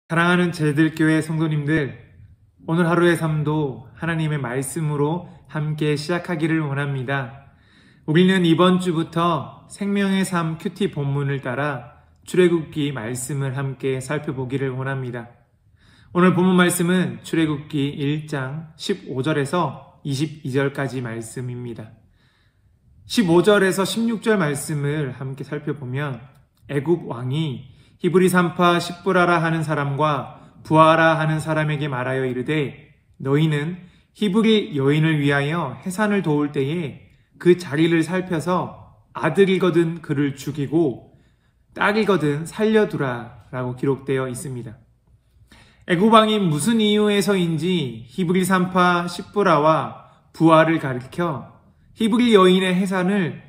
사랑하는 제들교회 성도님들, 오늘 하루의 삶도 하나님의 말씀으로 함께 시작하기를 원합니다. 우리는 이번 주부터 생명의 삶 큐티 본문을 따라 출애굽기 말씀을 함께 살펴보기를 원합니다. 오늘 본문 말씀은 출애굽기 1장 15절에서 22절까지 말씀입니다. 15절에서 16절 말씀을 함께 살펴보면 애굽 왕이 히브리 산파 십부라라 하는 사람과 부하라 하는 사람에게 말하여 이르되 너희는 히브리 여인을 위하여 해산을 도울 때에 그 자리를 살펴서 아들이거든 그를 죽이고 딸이거든 살려두라 라고 기록되어 있습니다. 애굽 왕이 무슨 이유에서인지 히브리 산파 십부라와 부하를 가리켜 히브리 여인의 해산을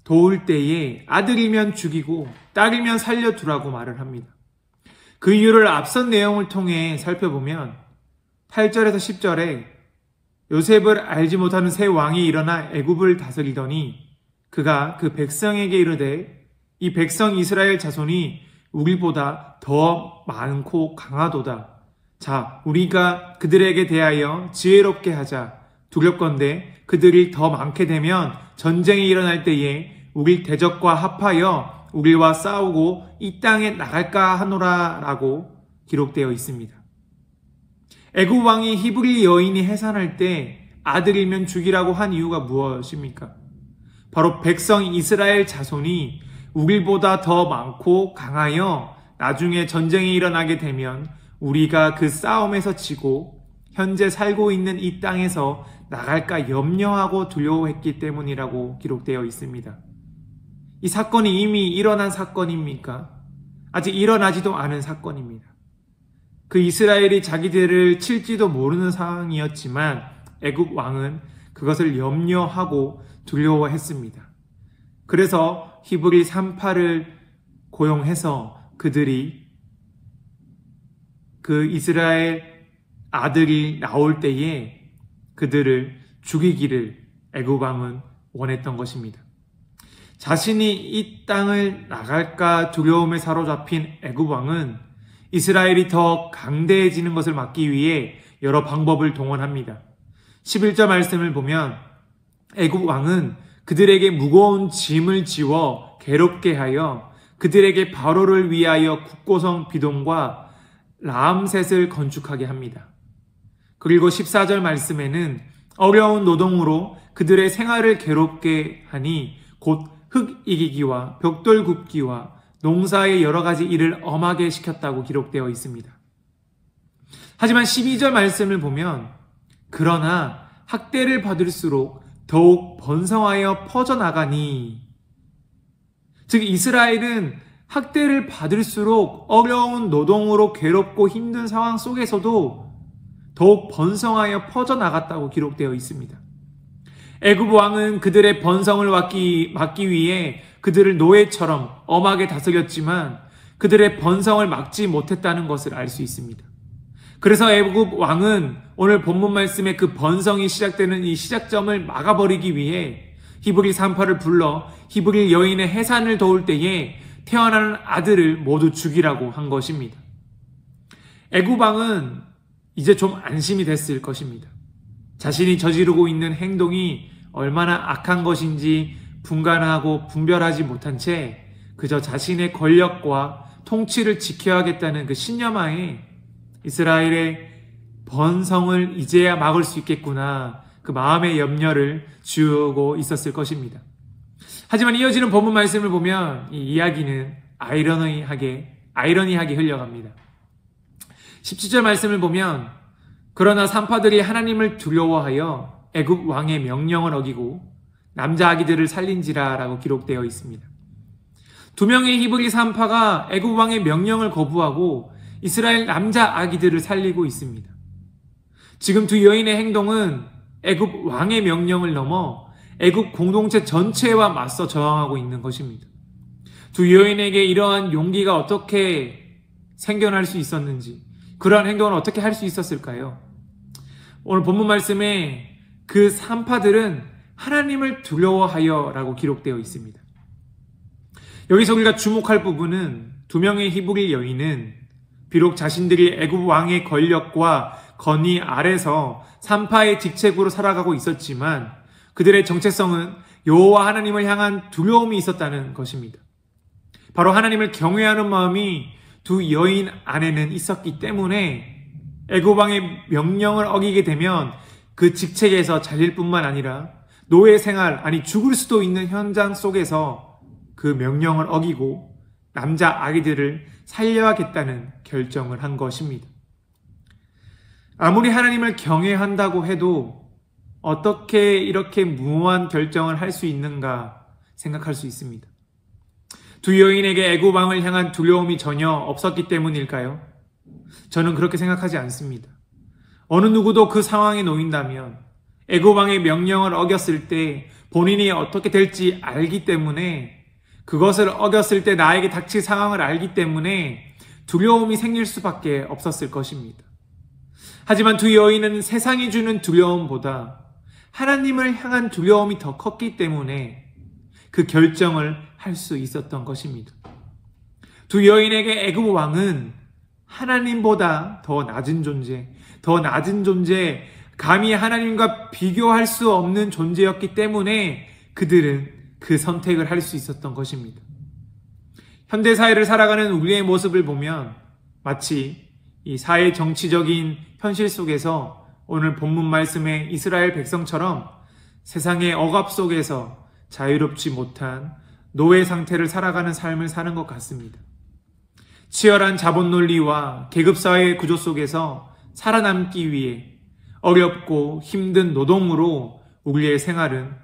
도울 때에 아들이면 죽이고 딸이면 살려두라고 말을 합니다. 그 이유를 앞선 내용을 통해 살펴보면 8절에서 10절에 요셉을 알지 못하는 새 왕이 일어나 애굽을 다스리더니 그가 그 백성에게 이르되 이 백성 이스라엘 자손이 우리보다 더 많고 강하도다. 자, 우리가 그들에게 대하여 지혜롭게 하자. 두렵건대 그들이 더 많게 되면 전쟁이 일어날 때에 우리 대적과 합하여 우리와 싸우고 이 땅에 나갈까 하노라 라고 기록되어 있습니다. 애굽 왕이 히브리 여인이 해산할 때 아들이면 죽이라고 한 이유가 무엇입니까? 바로 백성 이스라엘 자손이 우리보다 더 많고 강하여 나중에 전쟁이 일어나게 되면 우리가 그 싸움에서 지고 현재 살고 있는 이 땅에서 나갈까 염려하고 두려워했기 때문이라고 기록되어 있습니다. 이 사건이 이미 일어난 사건입니까? 아직 일어나지도 않은 사건입니다. 그 이스라엘이 자기들을 칠지도 모르는 상황이었지만 애굽 왕은 그것을 염려하고 두려워했습니다. 그래서 히브리 산파를 고용해서 그들이 그 이스라엘 아들이 나올 때에 그들을 죽이기를 애굽 왕은 원했던 것입니다. 자신이 이 땅을 나갈까 두려움에 사로잡힌 애굽 왕은 이스라엘이 더 강대해지는 것을 막기 위해 여러 방법을 동원합니다. 11절 말씀을 보면 애굽 왕은 그들에게 무거운 짐을 지워 괴롭게 하여 그들에게 바로를 위하여 국고성 비동과 라암셋을 건축하게 합니다. 그리고 14절 말씀에는 어려운 노동으로 그들의 생활을 괴롭게 하니 곧 흙 이기기와 벽돌 굽기와 농사의 여러 가지 일을 엄하게 시켰다고 기록되어 있습니다. 하지만 12절 말씀을 보면 그러나 학대를 받을수록 더욱 번성하여 퍼져나가니, 즉 이스라엘은 학대를 받을수록 어려운 노동으로 괴롭고 힘든 상황 속에서도 더욱 번성하여 퍼져나갔다고 기록되어 있습니다. 애굽 왕은 그들의 번성을 막기 위해 그들을 노예처럼 엄하게 다스렸지만 그들의 번성을 막지 못했다는 것을 알 수 있습니다. 그래서 애굽 왕은 오늘 본문 말씀에 그 번성이 시작되는 이 시작점을 막아버리기 위해 히브리 산파를 불러 히브리 여인의 해산을 도울 때에 태어나는 아들을 모두 죽이라고 한 것입니다. 애굽 왕은 이제 좀 안심이 됐을 것입니다. 자신이 저지르고 있는 행동이 얼마나 악한 것인지 분간하고 분별하지 못한 채 그저 자신의 권력과 통치를 지켜야겠다는 그 신념하에 이스라엘의 번성을 이제야 막을 수 있겠구나, 그 마음의 염려를 지우고 있었을 것입니다. 하지만 이어지는 본문 말씀을 보면 이 이야기는 아이러니하게 흘려갑니다. 17절 말씀을 보면 그러나 산파들이 하나님을 두려워하여 애굽 왕의 명령을 어기고 남자 아기들을 살린지라 라고 기록되어 있습니다. 두 명의 히브리 산파가 애굽 왕의 명령을 거부하고 이스라엘 남자 아기들을 살리고 있습니다. 지금 두 여인의 행동은 애굽 왕의 명령을 넘어 애굽 공동체 전체와 맞서 저항하고 있는 것입니다. 두 여인에게 이러한 용기가 어떻게 생겨날 수 있었는지, 그러한 행동을 어떻게 할 수 있었을까요? 오늘 본문 말씀에 그 산파들은 하나님을 두려워하여 라고 기록되어 있습니다. 여기서 우리가 주목할 부분은 두 명의 히브리 여인은 비록 자신들이 애굽 왕의 권력과 건의 아래서 산파의 직책으로 살아가고 있었지만 그들의 정체성은 여호와 하나님을 향한 두려움이 있었다는 것입니다. 바로 하나님을 경외하는 마음이 두 여인 안에는 있었기 때문에 애굽 왕의 명령을 어기게 되면 그 직책에서 잘릴 뿐만 아니라 노예 생활, 아니 죽을 수도 있는 현장 속에서 그 명령을 어기고 남자 아기들을 살려야겠다는 결정을 한 것입니다. 아무리 하나님을 경외한다고 해도 어떻게 이렇게 무모한 결정을 할 수 있는가 생각할 수 있습니다. 두 여인에게 애굽 왕을 향한 두려움이 전혀 없었기 때문일까요? 저는 그렇게 생각하지 않습니다. 어느 누구도 그 상황에 놓인다면 애굽 왕의 명령을 어겼을 때 본인이 어떻게 될지 알기 때문에, 그것을 어겼을 때 나에게 닥칠 상황을 알기 때문에 두려움이 생길 수밖에 없었을 것입니다. 하지만 두 여인은 세상이 주는 두려움보다 하나님을 향한 두려움이 더 컸기 때문에 그 결정을 할 수 있었던 것입니다. 두 여인에게 애굽 왕은 하나님보다 더 낮은 존재, 감히 하나님과 비교할 수 없는 존재였기 때문에 그들은 그 선택을 할 수 있었던 것입니다. 현대사회를 살아가는 우리의 모습을 보면 마치 이 사회 정치적인 현실 속에서 오늘 본문 말씀의 이스라엘 백성처럼 세상의 억압 속에서 자유롭지 못한 노예 상태를 살아가는 삶을 사는 것 같습니다. 치열한 자본 논리와 계급사회의 구조 속에서 살아남기 위해 어렵고 힘든 노동으로 우리의 생활은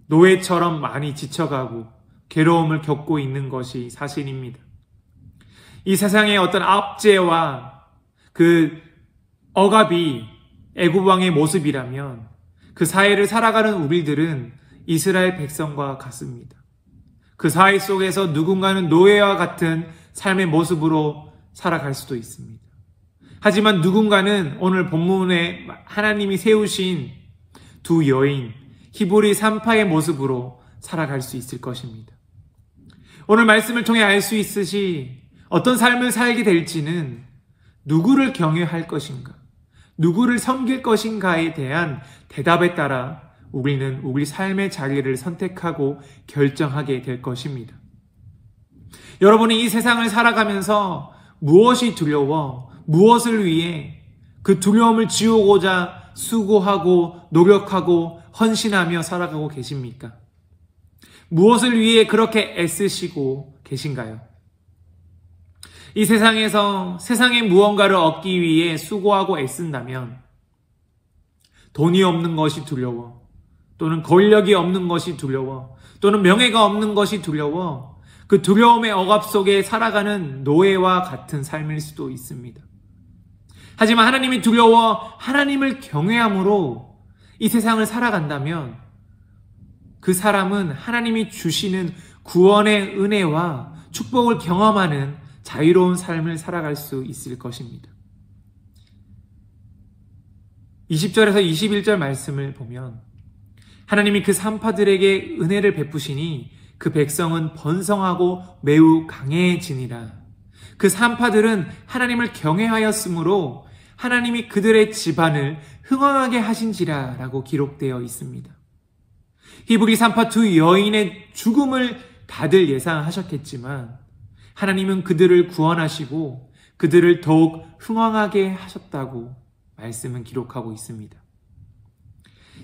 노예처럼 많이 지쳐가고 괴로움을 겪고 있는 것이 사실입니다. 이 세상의 어떤 압제와 그 억압이 애굽 왕의 모습이라면 그 사회를 살아가는 우리들은 이스라엘 백성과 같습니다. 그 사회 속에서 누군가는 노예와 같은 삶의 모습으로 살아갈 수도 있습니다. 하지만 누군가는 오늘 본문에 하나님이 세우신 두 여인, 히브리 산파의 모습으로 살아갈 수 있을 것입니다. 오늘 말씀을 통해 알 수 있으시 어떤 삶을 살게 될지는 누구를 경외할 것인가, 누구를 섬길 것인가에 대한 대답에 따라 우리는 우리 삶의 자리를 선택하고 결정하게 될 것입니다. 여러분이 이 세상을 살아가면서 무엇이 두려워, 무엇을 위해 그 두려움을 지우고자 수고하고 노력하고 헌신하며 살아가고 계십니까? 무엇을 위해 그렇게 애쓰시고 계신가요? 이 세상에서 세상의 무언가를 얻기 위해 수고하고 애쓴다면 돈이 없는 것이 두려워, 또는 권력이 없는 것이 두려워, 또는 명예가 없는 것이 두려워, 그 두려움의 억압 속에 살아가는 노예와 같은 삶일 수도 있습니다. 하지만 하나님이 두려워 하나님을 경외함으로 이 세상을 살아간다면 그 사람은 하나님이 주시는 구원의 은혜와 축복을 경험하는 자유로운 삶을 살아갈 수 있을 것입니다. 20절에서 21절 말씀을 보면 하나님이 그 산파들에게 은혜를 베푸시니 그 백성은 번성하고 매우 강해지니라. 그 산파들은 하나님을 경외하였으므로 하나님이 그들의 집안을 흥왕하게 하신지라 라고 기록되어 있습니다. 히브리 산파 두 여인의 죽음을 다들 예상하셨겠지만 하나님은 그들을 구원하시고 그들을 더욱 흥왕하게 하셨다고 말씀은 기록하고 있습니다.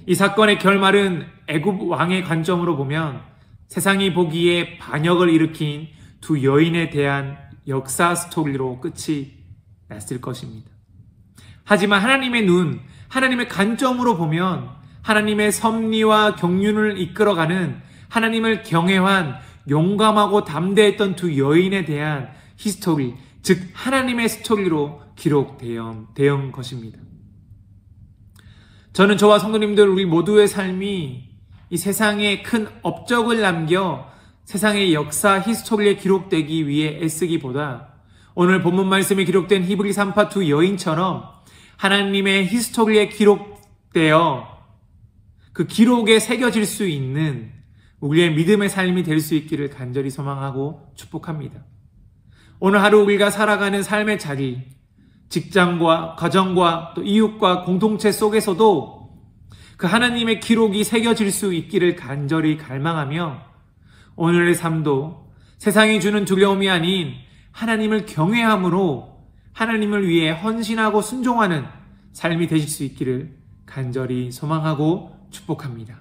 이 사건의 결말은 애굽 왕의 관점으로 보면 세상이 보기에 반역을 일으킨 두 여인에 대한 역사 스토리로 끝이 났을 것입니다. 하지만 하나님의 눈, 하나님의 관점으로 보면 하나님의 섭리와 경륜을 이끌어가는 하나님을 경외한 용감하고 담대했던 두 여인에 대한 히스토리, 즉 하나님의 스토리로 기록되어 것입니다. 저는 저와 성도님들 우리 모두의 삶이 이 세상에 큰 업적을 남겨 세상의 역사 히스토리에 기록되기 위해 애쓰기보다 오늘 본문 말씀에 기록된 히브리 산파 두 여인처럼 하나님의 히스토리에 기록되어 그 기록에 새겨질 수 있는 우리의 믿음의 삶이 될 수 있기를 간절히 소망하고 축복합니다. 오늘 하루 우리가 살아가는 삶의 자리, 직장과 가정과 또 이웃과 공동체 속에서도 그 하나님의 기록이 새겨질 수 있기를 간절히 갈망하며 오늘의 삶도 세상이 주는 두려움이 아닌 하나님을 경외함으로 하나님을 위해 헌신하고 순종하는 삶이 되실 수 있기를 간절히 소망하고 축복합니다.